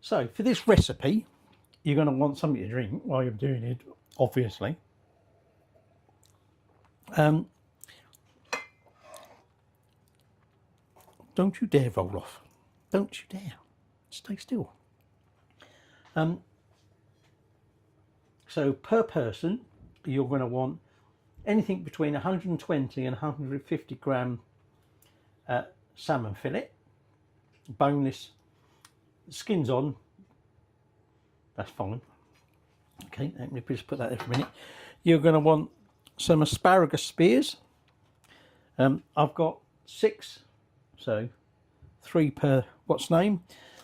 So for this recipe, you're going to want something to drink while you're doing it, obviously. Don't you dare roll off. Don't you dare. Stay still. So per person, you're going to want anything between 120 and 150 gram salmon fillet, boneless, skins on. That's fine. Okay, let me just put that there for a minute. You're going to want some asparagus spears. I've got 6, so 3 per what's name.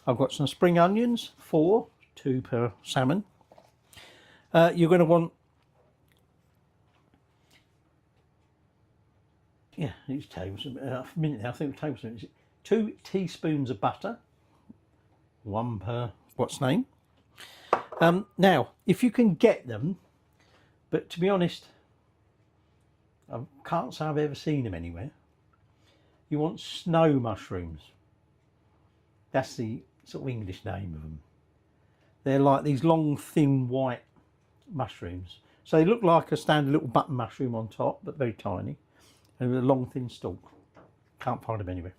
I've got some spring onions, 4, 2 per salmon. You're going to want, yeah, these tablespoons. A minute now, I think tablespoons. 2 teaspoons of butter, 1 per what's name. Now, if you can get them, but to be honest, I can't say I've ever seen them anywhere. You want snow mushrooms. That's the sort of English name of them. They're like these long, thin, white mushrooms. So they look like a standard little button mushroom on top, but very tiny, and with a long, thin stalk. Can't find them anywhere.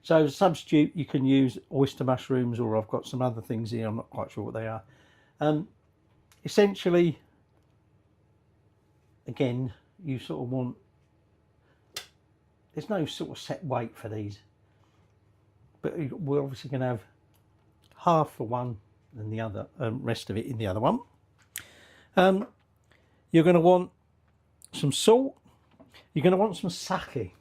So as a substitute, you can use oyster mushrooms, or I've got some other things here. I'm not quite sure what they are. Essentially, again, you sort of want, there's no sort of set weight for these, but we're obviously going to have half for one and the other, rest of it in the other one. You're going to want some salt. You're going to want some sake.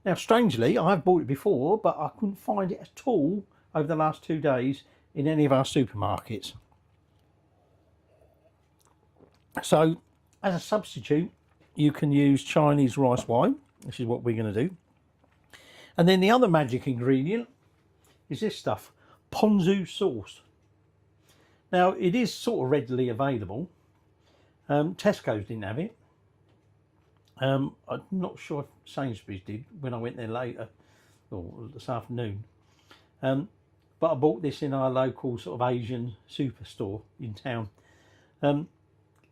Now, strangely, I've bought it before, but I couldn't find it at all over the last 2 days in any of our supermarkets. So, as a substitute, you can use Chinese rice wine. This is what we're going to do. And then the other magic ingredient is this stuff, Ponzu sauce. Now, it is sort of readily available. Tesco's didn't have it. I'm not sure if Sainsbury's did when I went there later, or this afternoon. But I bought this in our local sort of Asian superstore in town.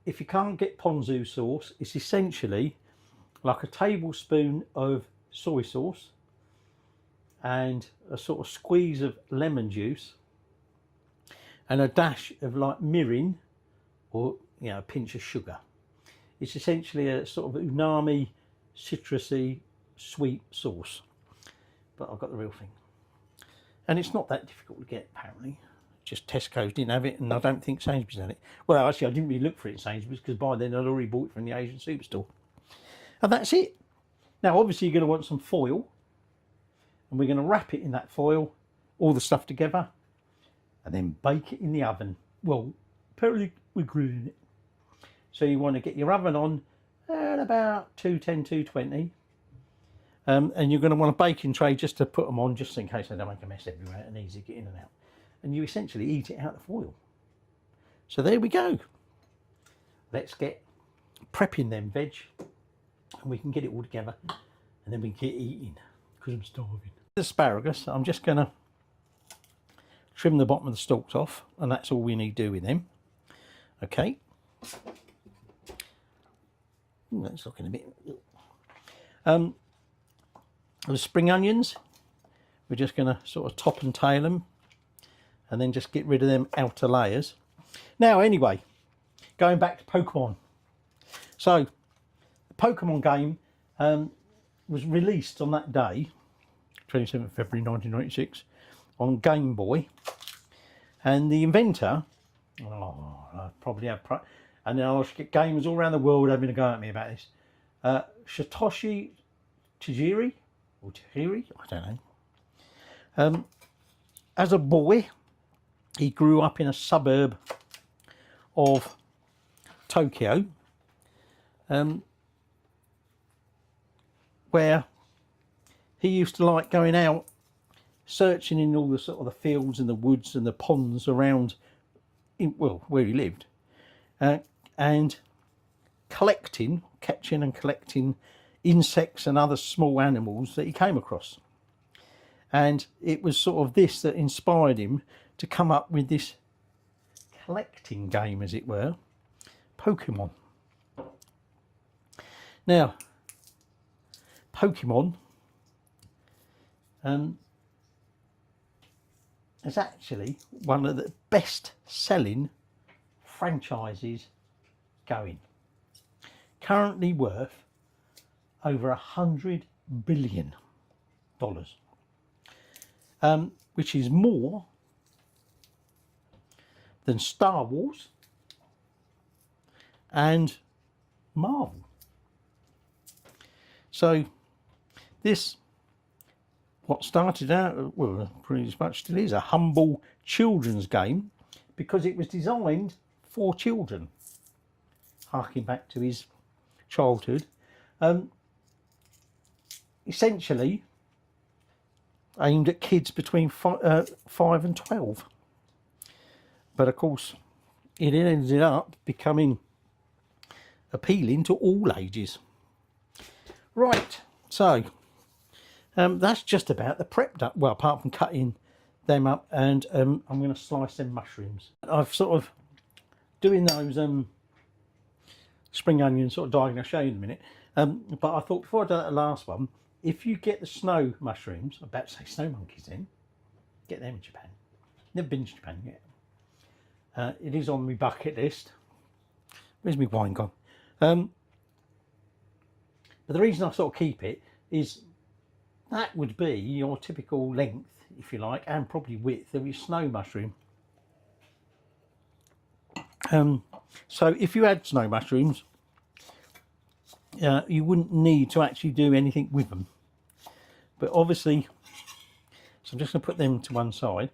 If you can't get Ponzu sauce, it's essentially like a tablespoon of soy sauce and a sort of squeeze of lemon juice and a dash of like mirin, or a pinch of sugar. It's essentially a sort of umami, citrusy, sweet sauce. But I've got the real thing. And it's not that difficult to get, apparently. Just Tesco's didn't have it, and I don't think Sainsbury's had it. Well, actually, I didn't really look for it in Sainsbury's, because by then I'd already bought it from the Asian superstore. And that's it. Now, obviously, you're going to want some foil. And we're going to wrap it in that foil, all the stuff together, and then bake it in the oven. Well, apparently we're grilling it. So you want to get your oven on at about 210, 220. And you're going to want a baking tray just to put them on, just in case they don't make a mess everywhere, and easy to get in and out. And you essentially eat it out of the foil. So there we go. Let's get prepping them veg, and we can get it all together, and then we can get eating, because I'm starving. The asparagus, I'm just going to trim the bottom of the stalks off, and that's all we need to do with them. Okay. Ooh, that's looking a bit. The spring onions, we're just going to sort of top and tail them, and then just get rid of them outer layers. Now, anyway, going back to Pokemon. So, the Pokemon game was released on that day, 27th February 1996, on Game Boy, and the inventor, I probably have, and then I'll get gamers all around the world having a go at me about this. Satoshi Tajiri, or Tahiri, I don't know. As a boy, he grew up in a suburb of Tokyo, where he used to like going out searching in all the sort of the fields and the woods and the ponds around, where he lived, and catching and collecting insects and other small animals that he came across. And it was sort of this that inspired him to come up with this collecting game, as it were, Pokemon. Now, Pokemon is actually one of the best selling franchises going. Currently worth over $100 billion, which is more than Star Wars and Marvel. So this, what started out, well, pretty much still is, a humble children's game, because it was designed for children, harking back to his childhood. Essentially aimed at kids between 5 and 12. But of course, it ended up becoming appealing to all ages. Right, so that's just about the prep done. Well, apart from cutting them up, and I'm going to slice them mushrooms. I've sort of doing those spring onion sort of diagonal, I'll show you in a minute. But I thought before I do that last one, if you get the snow mushrooms, I'm about to say snow monkeys then, get them in Japan. Never been to Japan yet. It is on my bucket list. Where's my wine gone? But the reason I sort of keep it is that would be your typical length, if you like, and probably width of your snow mushroom. So if you had snow mushrooms, you wouldn't need to actually do anything with them. But obviously, so I'm just going to put them to one side.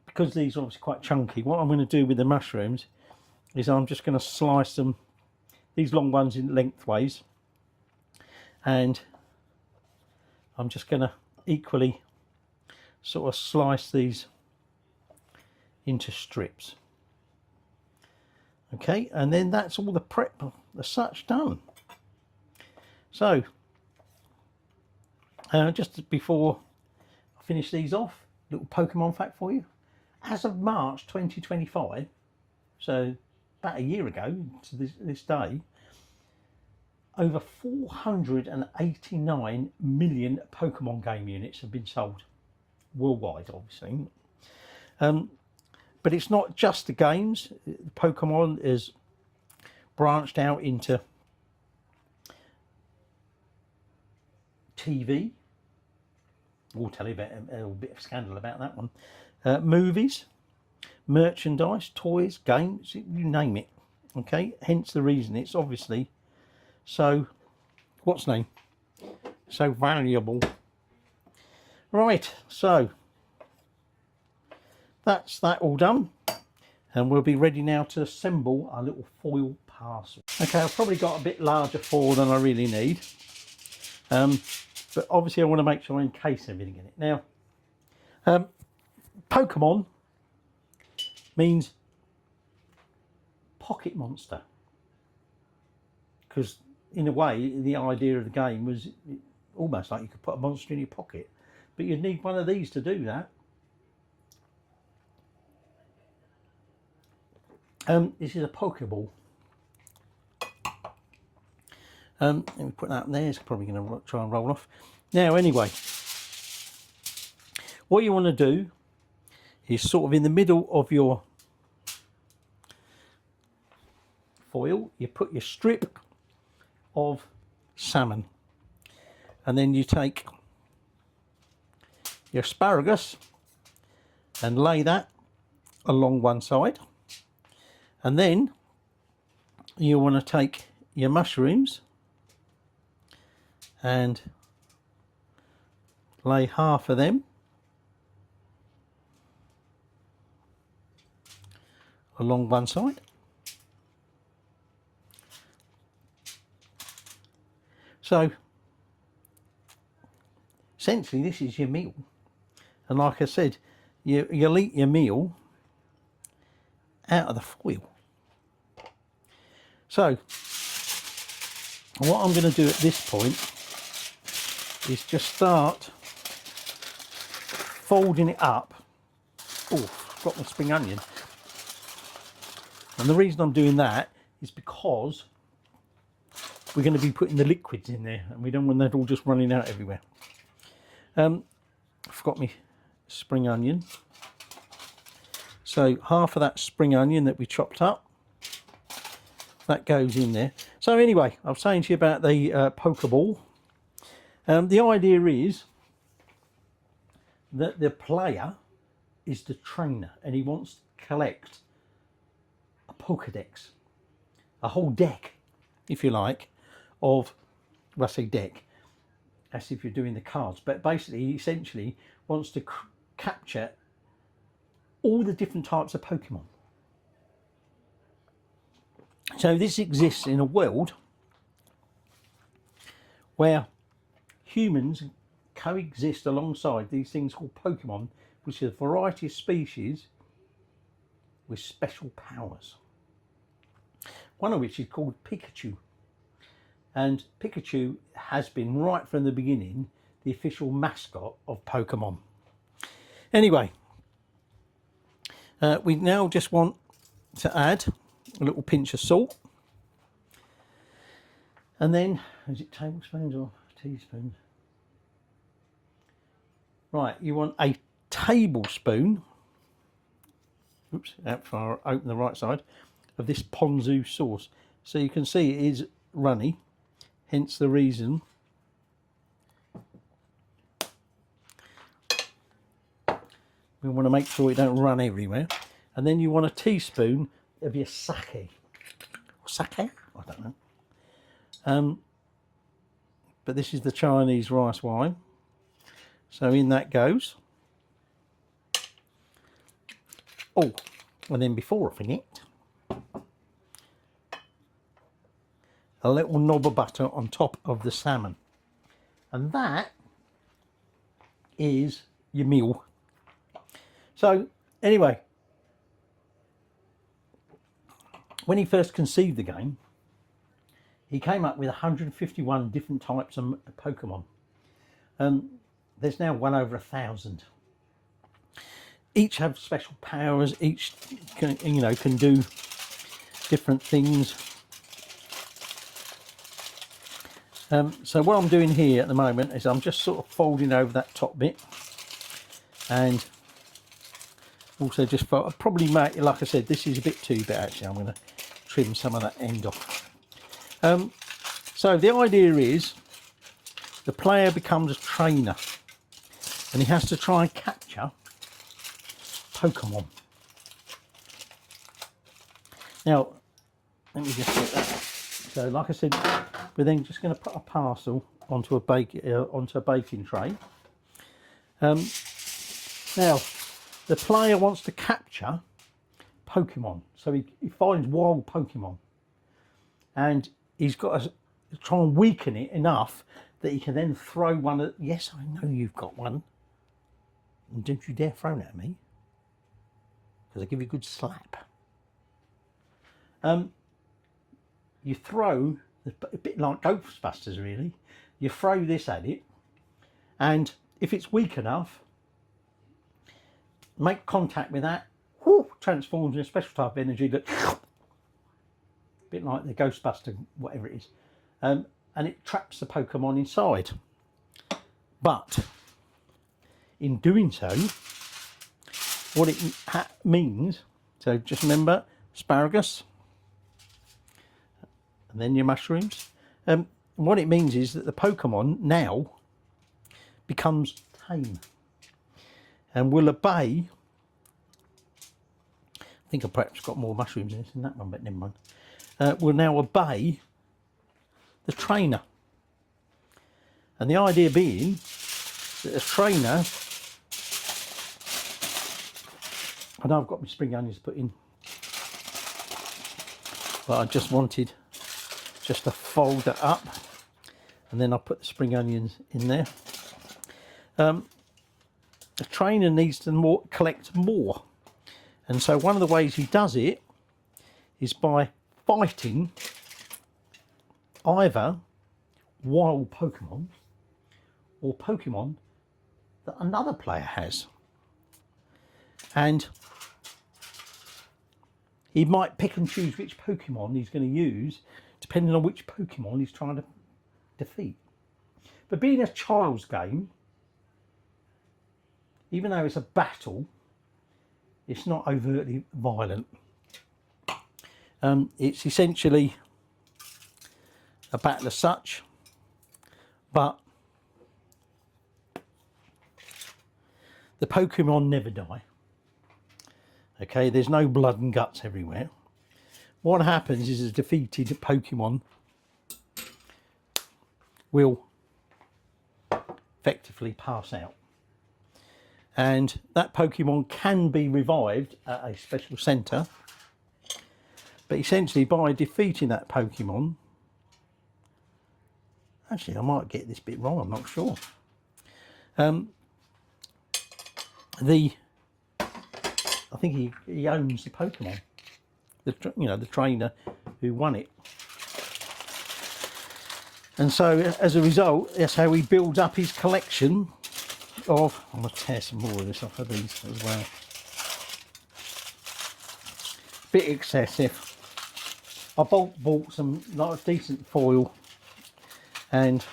Because these are obviously quite chunky, what I'm going to do with the mushrooms is I'm just going to slice them, these long ones, in lengthways, and I'm just going to equally sort of slice these into strips. Okay, and then that's all the prep as such done. So just before I finish these off, little Pokemon fact for you. As of March 2025, so about a year ago to this day, over 489 million Pokemon game units have been sold worldwide, obviously. But it's not just the games. Pokemon is branched out into TV. We'll tell you about a little bit of scandal about that one. Movies, merchandise, toys, games, you name it. Okay, hence the reason it's obviously so, what's name, so valuable. Right, so that's that all done, and we'll be ready now to assemble our little foil parcel. Okay, I've probably got a bit larger foil than I really need, but obviously I want to make sure I encase everything in it. Now, Pokemon means pocket monster, because in a way the idea of the game was almost like you could put a monster in your pocket, but you'd need one of these to do that. This is a Pokeball. Let me put that in there. It's probably going to try and roll off. Now anyway, what you want to do is sort of in the middle of your foil, you put your strip of salmon, and then you take your asparagus and lay that along one side, and then you want to take your mushrooms and lay half of them along one side. So essentially this is your meal, and like I said, you'll eat your meal out of the foil. So what I'm going to do at this point is just start folding it up. Oh, got my spring onion. And the reason I'm doing that is because we're going to be putting the liquids in there, and we don't want that all just running out everywhere. I've got my spring onion. So half of that spring onion that we chopped up, that goes in there. So anyway, I was saying to you about the Pokeball. The idea is that the player is the trainer, and he wants to collect a Pokedex, a whole deck, if you like, of, well, I say deck, as if you're doing the cards, but basically he essentially wants to capture all the different types of Pokemon. So this exists in a world where humans coexist alongside these things called Pokemon, which is a variety of species with special powers. One of which is called Pikachu. And Pikachu has been, right from the beginning, the official mascot of Pokemon. Anyway, we now just want to add a little pinch of salt. And then, is it tablespoons or teaspoons? Right, you want a tablespoon, oops, after I open the right side, of this Ponzu sauce. So you can see it is runny, hence the reason we want to make sure it don't run everywhere. And then you want a teaspoon of your sake. Sake? I don't know. But this is the Chinese rice wine. So in that goes. Oh, and then before I forget, a little knob of butter on top of the salmon. And that is your meal. So anyway, when he first conceived the game, he came up with 151 different types of Pokemon. There's now well over 1,000. Each have special powers. Each can, can do different things. So what I'm doing here at the moment is I'm just sort of folding over that top bit, and also just probably make, like I said, this is a bit too big actually. I'm going to trim some of that end off. So the idea is the player becomes a trainer, and he has to try and capture Pokemon. Now, let me just get that. So, like I said, we're then just going to put a parcel onto a baking tray. Now, the player wants to capture Pokemon, so he finds wild Pokemon, and he's got to try and weaken it enough that he can then throw one at. Yes, I know you've got one. And don't you dare throw it at me, because I'll give you a good slap. You throw, a bit like Ghostbusters really, you throw this at it, and if it's weak enough, make contact with that, whoo, transforms in a special type of energy that, a bit like the Ghostbuster, whatever it is, and it traps the Pokemon inside. But in doing so, what it means, so just remember asparagus and then your mushrooms. What it means is that the Pokemon now becomes tame and will obey. I think I perhaps got more mushrooms in this than that one, but never mind. Will now obey the trainer. And the idea being that the trainer, I know I've got my spring onions put in, but I just wanted just to fold that up, and then I'll put the spring onions in there. The trainer needs to collect more, and so one of the ways he does it is by fighting either wild Pokemon or Pokemon that another player has. And he might pick and choose which Pokemon he's going to use depending on which Pokemon he's trying to defeat. But being a child's game, even though it's a battle, it's not overtly violent. It's essentially a battle as such, but the Pokemon never die. Okay, there's no blood and guts everywhere. What happens is a defeated Pokemon will effectively pass out. And that Pokemon can be revived at a special centre. But essentially by defeating that Pokemon, actually I might get this bit wrong, I'm not sure. I think he owns the Pokemon, the trainer who won it. And so as a result, that's how he builds up his collection of, I'm going to tear some more of this off of these as well. Bit excessive. I bought some decent foil, and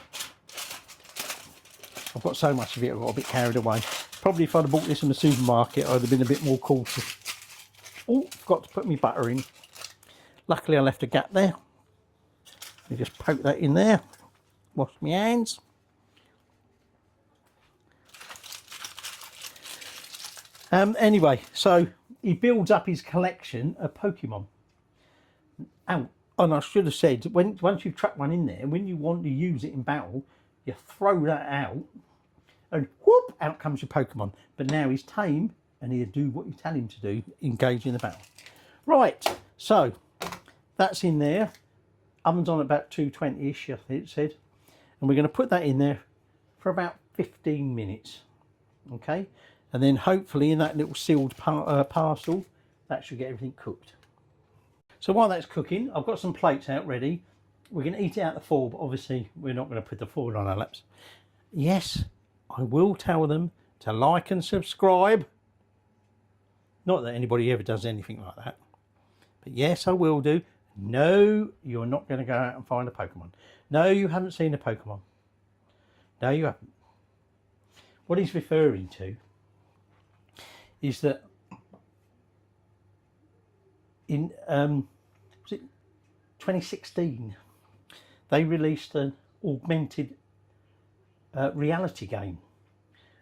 I've got so much of it I got a bit carried away. Probably if I'd have bought this in the supermarket I'd have been a bit more cautious. Oh, forgot to put my butter in. Luckily I left a gap there. You just poke that in there. Wash my hands. Anyway, so he builds up his collection of Pokemon. And I should have said, once you've trapped one in there, when you want to use it in battle, you throw that out, and whoop, out comes your Pokemon. But now he's tame, and he'll do what you tell him to do, engage in the battle. Right, so that's in there. Oven's on about 220-ish, I think it said. And we're going to put that in there for about 15 minutes. Okay? And then hopefully in that little sealed parcel, that should get everything cooked. So while that's cooking, I've got some plates out ready. We're going to eat it out the foil, but obviously we're not going to put the foil on our laps. Yes, I will tell them to like and subscribe. Not that anybody ever does anything like that. But yes, I will do. No, you're not going to go out and find a Pokemon. No, you haven't seen a Pokemon. No, you haven't. What he's referring to is that in was it 2016 they released an augmented reality game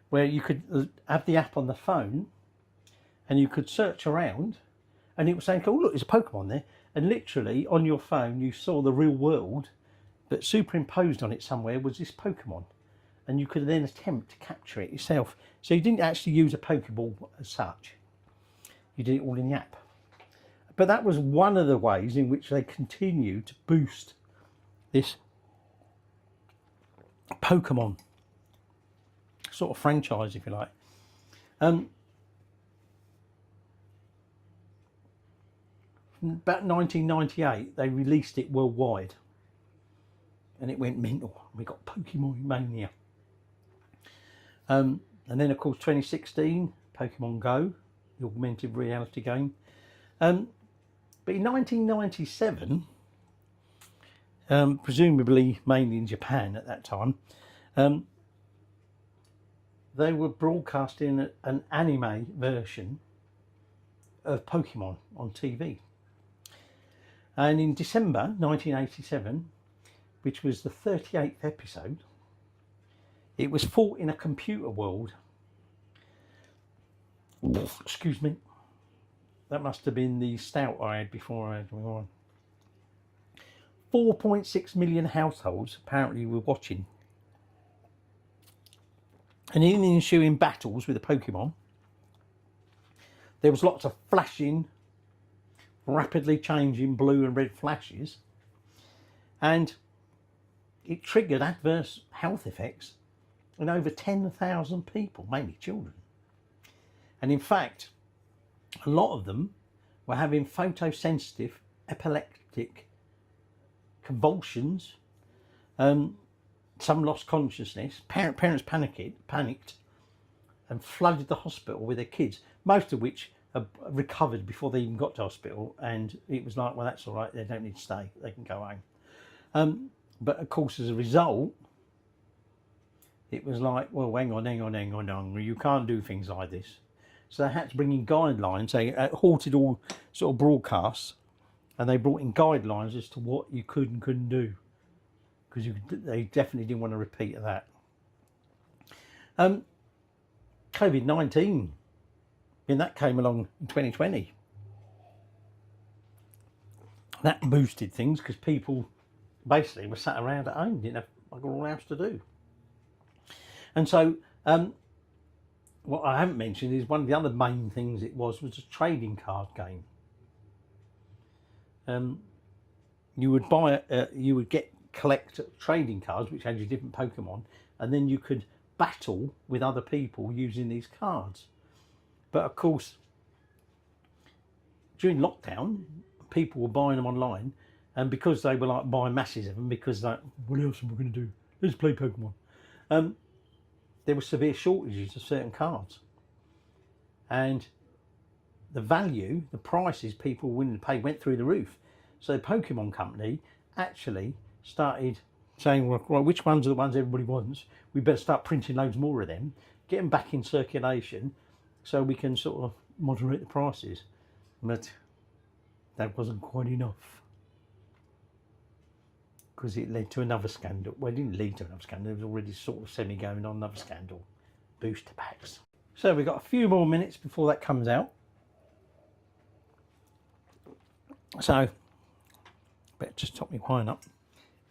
where you could have the app on the phone and you could search around and it was saying, oh look, there's a Pokemon there, and literally on your phone you saw the real world, but superimposed on it somewhere was this Pokemon, and you could then attempt to capture it yourself. So you didn't actually use a Pokeball as such, you did it all in the app. But that was one of the ways in which they continue to boost this Pokemon sort of franchise, if you like. About 1998, they released it worldwide, and it went mental. We got Pokemon Mania. And then, of course, 2016, Pokemon Go, the augmented reality game. But in 1997, presumably mainly in Japan at that time, they were broadcasting an anime version of Pokemon on TV. And in December 1987, which was the 38th episode, it was fought in a computer world. Excuse me. That must have been the stout I had before I had my on. 4.6 million households apparently were watching. And in the ensuing battles with the Pokemon, there was lots of flashing, rapidly changing blue and red flashes, and it triggered adverse health effects in over 10,000 people, mainly children. And in fact, a lot of them were having photosensitive epileptic convulsions. Some lost consciousness. Parents panicked, and flooded the hospital with their kids, most of which recovered before they even got to hospital. And it was like, well, that's all right, they don't need to stay, they can go home. But of course, as a result, it was like, well, hang on, you can't do things like this. So they had to bring in guidelines. They halted all sort of broadcasts, and they brought in guidelines as to what you could and couldn't do, because they definitely didn't want a repeat of that. COVID-19, and that came along in 2020. That boosted things because people basically were sat around at home, didn't have all else to do. And so what I haven't mentioned is one of the other main things it was a trading card game. You would buy, you would collect trading cards which had your different Pokemon, and then you could battle with other people using these cards. But of course, during lockdown, people were buying them online, and because they were like buying masses of them, because like, what else am I going to do? Let's play Pokemon. There were severe shortages of certain cards, and the value, the prices people were willing to pay went through the roof. So the Pokemon company actually started saying, well, which ones are the ones everybody wants? We better start printing loads more of them, get them back in circulation, so we can sort of moderate the prices. But that wasn't quite enough, because it led to another scandal. Well, it didn't lead to another scandal. There was already sort of semi going on another scandal. Booster packs. So we've got a few more minutes before that comes out. So, better just top my wine up.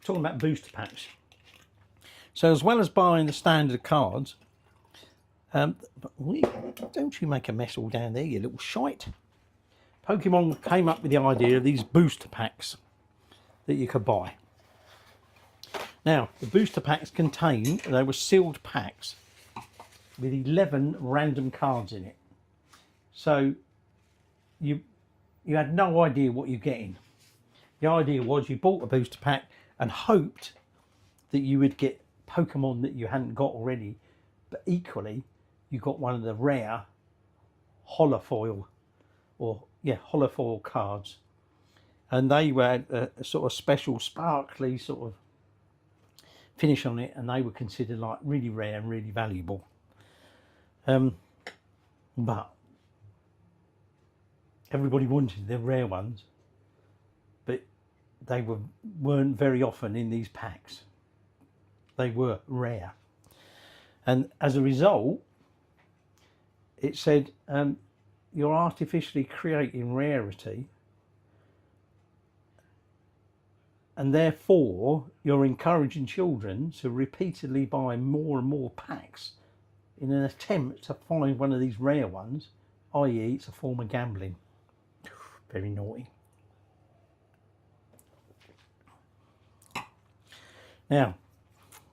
Talking about booster packs. So as well as buying the standard cards, don't you make a mess all down there, you little shite. Pokemon came up with the idea of these booster packs that you could buy. Now, the booster packs they were sealed packs with 11 random cards in it. So you had no idea what you're getting. The idea was you bought a booster pack and hoped that you would get Pokemon that you hadn't got already, but equally you got one of the rare holofoil cards, and they were a sort of special sparkly sort of finish on it, and they were considered like really rare and really valuable. But everybody wanted the rare ones, but they weren't very often in these packs. They were rare, and as a result, it said you're artificially creating rarity, and therefore you're encouraging children to repeatedly buy more and more packs in an attempt to find one of these rare ones, i.e. it's a form of gambling. Very naughty. Now,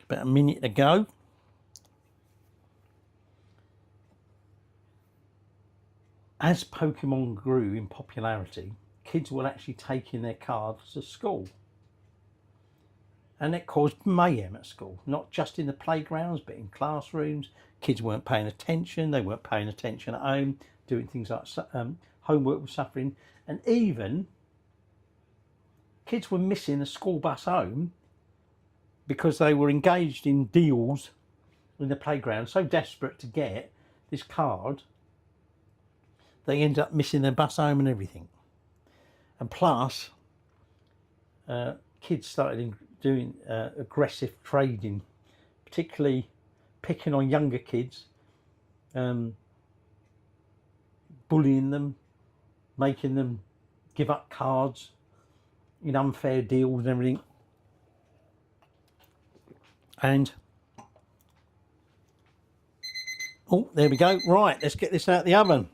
about a minute to go. As Pokemon grew in popularity, kids were actually taking their cards to school. And it caused mayhem at school, not just in the playgrounds, but in classrooms. Kids weren't paying attention, they weren't paying attention at home, doing things like homework was suffering. And even kids were missing the school bus home because they were engaged in deals in the playground, so desperate to get this card, they ended up missing their bus home and everything. And plus, kids started doing aggressive trading, particularly picking on younger kids, bullying them, making them give up cards in unfair deals and everything. And oh, there we go. Right, let's get this out of the oven.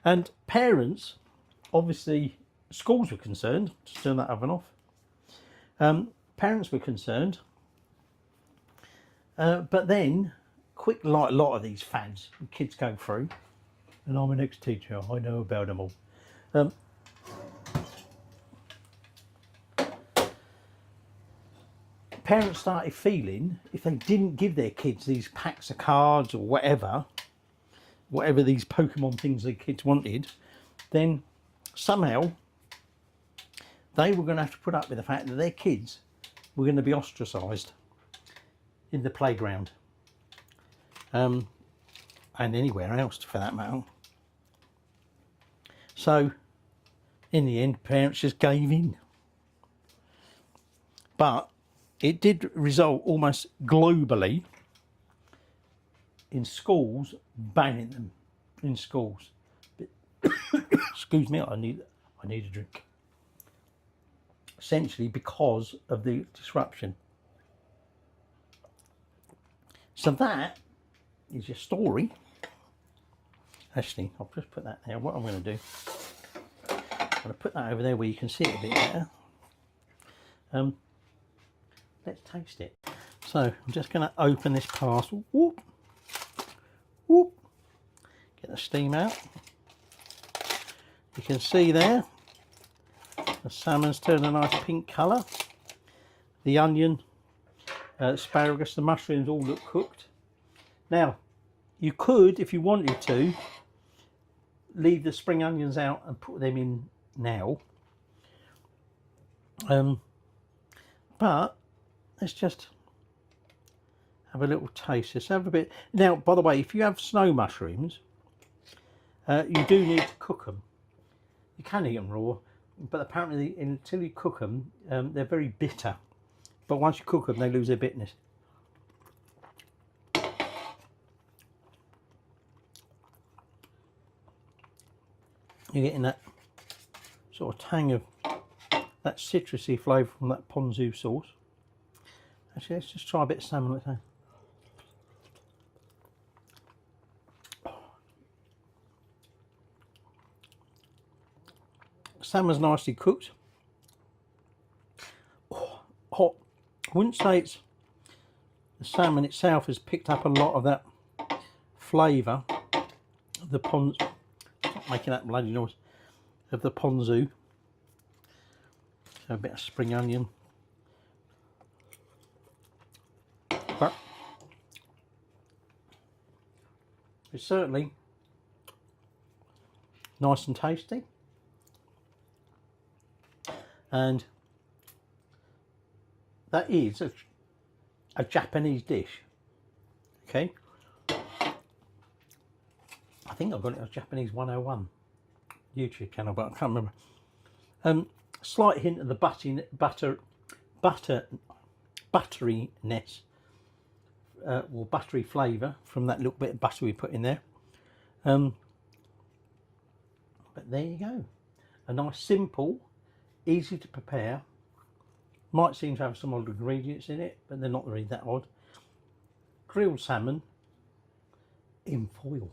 And parents, obviously, schools were concerned. Just turn that oven off. Parents were concerned, but then, quick, like a lot of these fads kids go through, and I'm an ex-teacher, I know about them all. Parents started feeling if they didn't give their kids these packs of cards or whatever, whatever these Pokemon things the kids wanted, then somehow they were going to have to put up with the fact that their kids were going to be ostracised in the playground, and anywhere else for that matter. So in the end, parents just gave in. But it did result almost globally in schools banning them in schools. Excuse me, I need a drink. Essentially because of the disruption. So that is your story. Actually, I'll just put that there. What I'm going to do, I'm going to put that over there where you can see it a bit better. Let's taste it. So I'm just going to open this parcel. Whoop, whoop. Get the steam out. You can see there the salmon's turned a nice pink colour. The onion, asparagus, the mushrooms all look cooked. Now, you could, if you wanted to, leave the spring onions out and put them in now. But let's just have a little taste. Let's have a bit. Now, by the way, if you have snow mushrooms, you do need to cook them. You can eat them raw, but apparently until you cook them, they're very bitter. But once you cook them, they lose their bitterness. You're getting that sort of tang of that citrusy flavour from that Ponzu sauce. Actually, let's just try a bit of salmon. Let's say. Salmon's nicely cooked. Oh, hot. I wouldn't say it's the salmon itself has picked up a lot of that flavour of the Ponzu. Stop making that bloody noise. Of the Ponzu. So a bit of spring onion. But it's certainly nice and tasty. And that is a Japanese dish. Okay. I think I got it as Japanese 101 YouTube channel, but I can't remember. Slight hint of the butteriness or buttery flavour from that little bit of butter we put in there. But there you go. A nice, simple, easy to prepare. Might seem to have some odd ingredients in it, but they're not really that odd. Grilled salmon in foil.